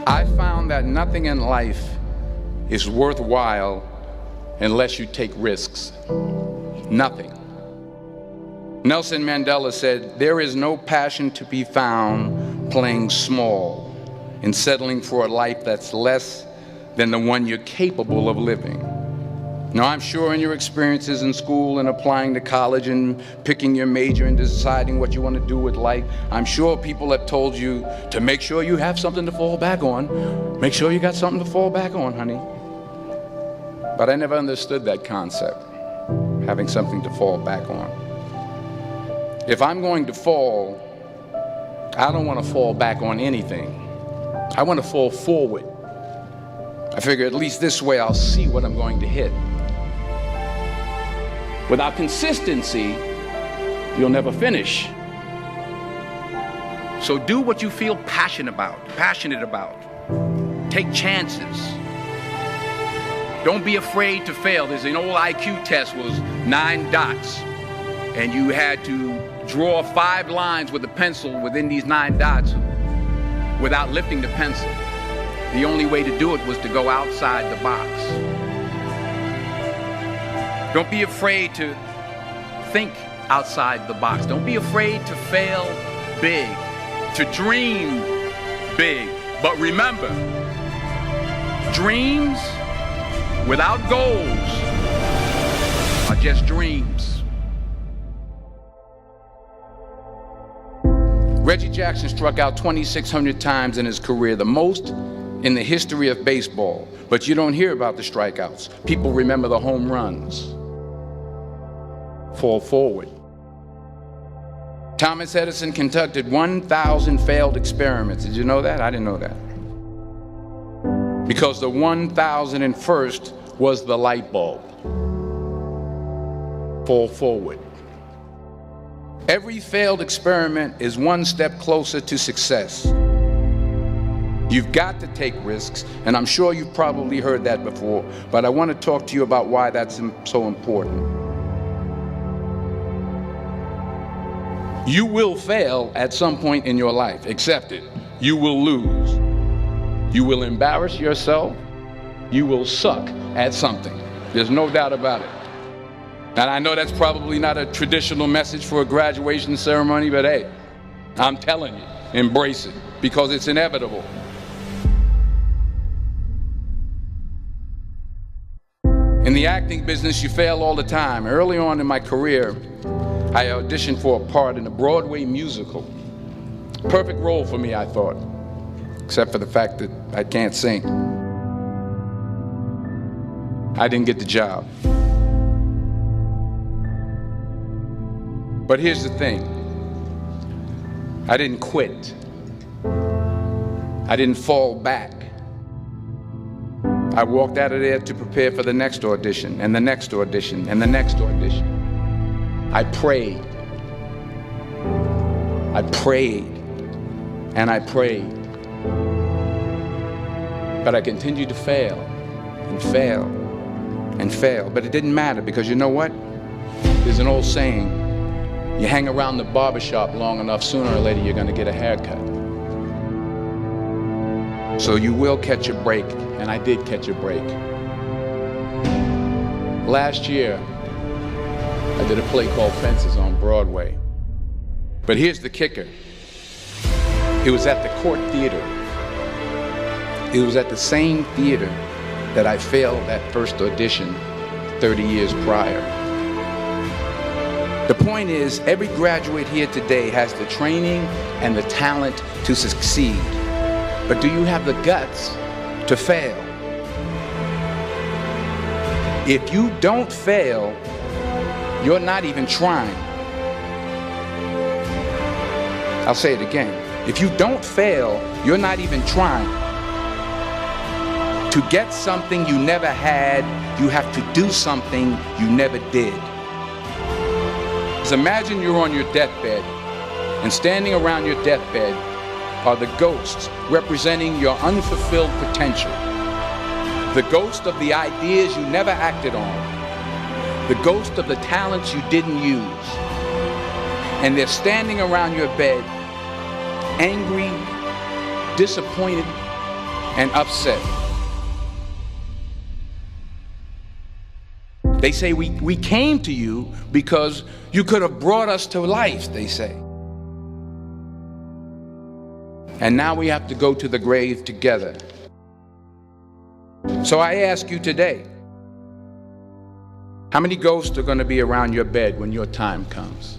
I found that nothing in life is worthwhile unless you take risks. Nothing. Nelson Mandela said, "There is no passion to be found playing small and settling for a life that's less than the one you're capable of living." Now, I'm sure in your experiences in school and applying to college and picking your major and deciding what you want to do with life, I'm sure people have told you to make sure you have something to fall back on. Make sure you got something to fall back on, honey. But I never understood that concept, having something to fall back on. If I'm going to fall, I don't want to fall back on anything. I want to fall forward. I figure at least this way I'll see what I'm going to hit. Without consistency, you'll never finish. So do what you feel passionate about. Take chances. Don't be afraid to fail. There's an old IQ test, was 9 dots, and you had to draw 5 lines with a pencil within these 9 dots without lifting the pencil. The only way to do it was to go outside the box. Don't be afraid to think outside the box. Don't be afraid to fail big, to dream big. But remember, dreams without goals are just dreams. Reggie Jackson struck out 2,600 times in his career, the most in the history of baseball. But you don't hear about the strikeouts. People remember the home runs. Fall forward. Thomas Edison conducted 1,000 failed experiments. Did you know that? I didn't know that. Because the 1,001st was the light bulb. Fall forward. Every failed experiment is one step closer to success. You've got to take risks, and I'm sure you've probably heard that before, but I want to talk to you about why that's so important. You will fail at some point in your life. Accept it. You will lose. You will embarrass yourself. You will suck at something. There's no doubt about it. And I know that's probably not a traditional message for a graduation ceremony, but hey, I'm telling you, embrace it, because it's inevitable. In the acting business, you fail all the time. Early on in my career, I auditioned for a part in a Broadway musical. Perfect role for me, I thought, except for the fact that I can't sing. I didn't get the job. But here's the thing. I didn't quit. I didn't fall back. I walked out of there to prepare for the next audition, and the next audition, and the next audition. I prayed. I prayed. And I prayed. But I continued to fail and fail and fail. But it didn't matter, because you know what? There's an old saying, you hang around the barbershop long enough, sooner or later you're going to get a haircut. So you will catch a break, and I did catch a break. Last year, I did a play called Fences on Broadway. But here's the kicker. It was at the Court Theater. It was at the same theater that I failed that first audition 30 years prior. The point is, every graduate here today has the training and the talent to succeed. But do you have the guts to fail? If you don't fail, you're not even trying. I'll say it again. If you don't fail, you're not even trying. To get something you never had, you have to do something you never did. Imagine you're on your deathbed, and standing around your deathbed are the ghosts representing your unfulfilled potential. The ghost of the ideas you never acted on. The ghost of the talents you didn't use. And they're standing around your bed, angry, disappointed, and upset. They say we came to you because you could have brought us to life, they say. And now we have to go to the grave together. So I ask you today, how many ghosts are going to be around your bed when your time comes?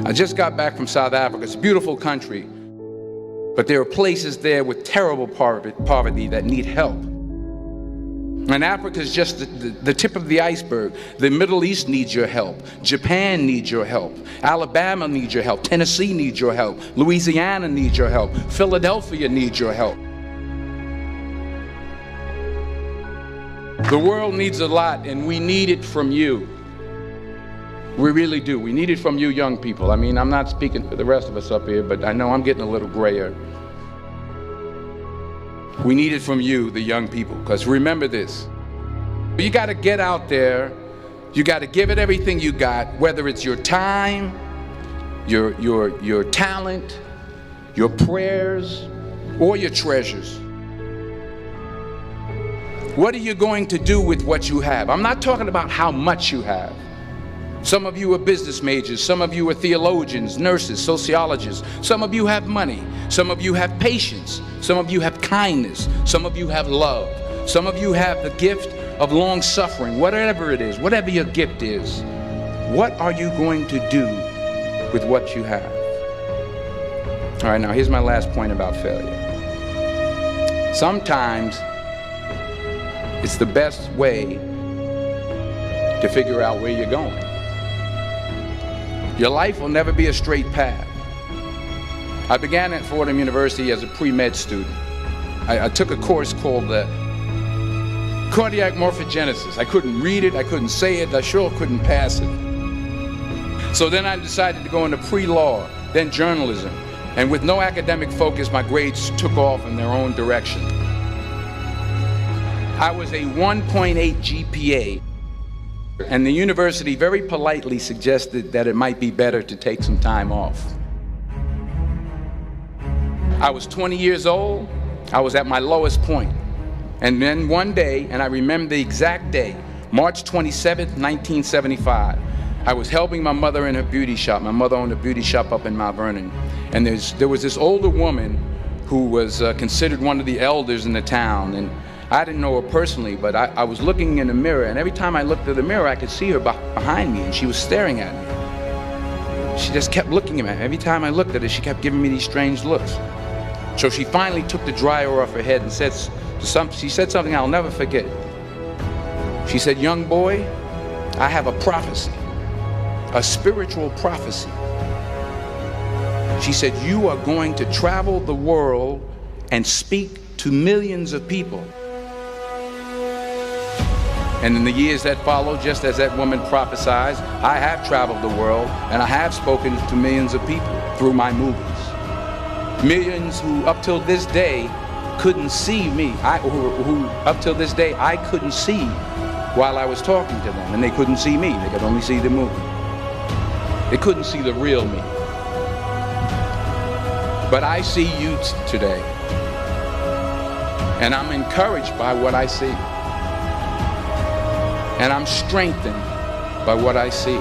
I just got back from South Africa. It's a beautiful country, but there are places there with terrible poverty that need help. And Africa is just the tip of the iceberg. The Middle East needs your help. Japan needs your help. Alabama needs your help. Tennessee needs your help. Louisiana needs your help. Philadelphia needs your help. The world needs a lot, and we need it from you. We really do. We need it from you young people. I mean, I'm not speaking for the rest of us up here, but I know I'm getting a little grayer. We need it from you, the young people, because remember this. You got to get out there. You got to give it everything you got, whether it's your time, your talent, your prayers, or your treasures. What are you going to do with what you have? I'm not talking about how much you have. Some of you are business majors, some of you are theologians, nurses, sociologists. Some of you have money, some of you have patience, some of you have kindness, some of you have love, some of you have the gift of long suffering. Whatever it is, whatever your gift is, what are you going to do with what you have? All right, now here's my last point about failure. Sometimes it's the best way to figure out where you're going. Your life will never be a straight path. I began at Fordham University as a pre-med student. I took a course called cardiac morphogenesis. I couldn't read it, I couldn't say it, I sure couldn't pass it. So then I decided to go into pre-law, then journalism. And with no academic focus, my grades took off in their own direction. I was a 1.8 GPA. And the university very politely suggested that it might be better to take some time off. I was 20 years old. I was at my lowest point. And then one day, and I remember the exact day, March 27th, 1975, I was helping my mother in her beauty shop. My mother owned a beauty shop up in Mount Vernon. And there was this older woman who was considered one of the elders in the town. And I didn't know her personally, but I was looking in the mirror, and every time I looked at the mirror, I could see her behind me, and she was staring at me. She just kept looking at me. Every time I looked at her, she kept giving me these strange looks. So she finally took the dryer off her head and she said something I'll never forget. She said, "Young boy, I have a prophecy, a spiritual prophecy." She said, "You are going to travel the world and speak to millions of people." And in the years that followed, just as that woman prophesied, I have traveled the world and I have spoken to millions of people through my movies. Millions who up till this day couldn't see me, who up till this day I couldn't see while I was talking to them, and they couldn't see me, they could only see the movie. They couldn't see the real me. But I see you today, and I'm encouraged by what I see. And I'm strengthened by what I see.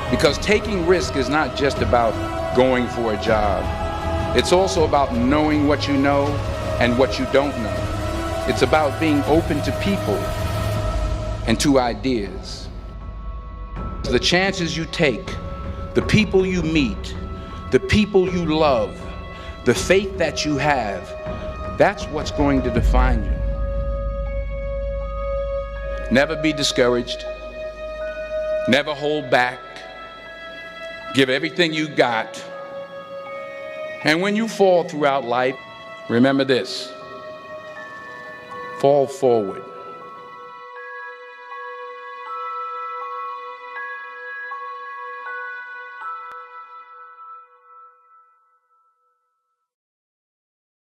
Because taking risk is not just about going for a job. It's also about knowing what you know and what you don't know. It's about being open to people and to ideas. The chances you take, the people you meet, the people you love, the faith that you have, that's what's going to define you. Never be discouraged. Never hold back. Give everything you got. And when you fall throughout life, remember this: fall forward.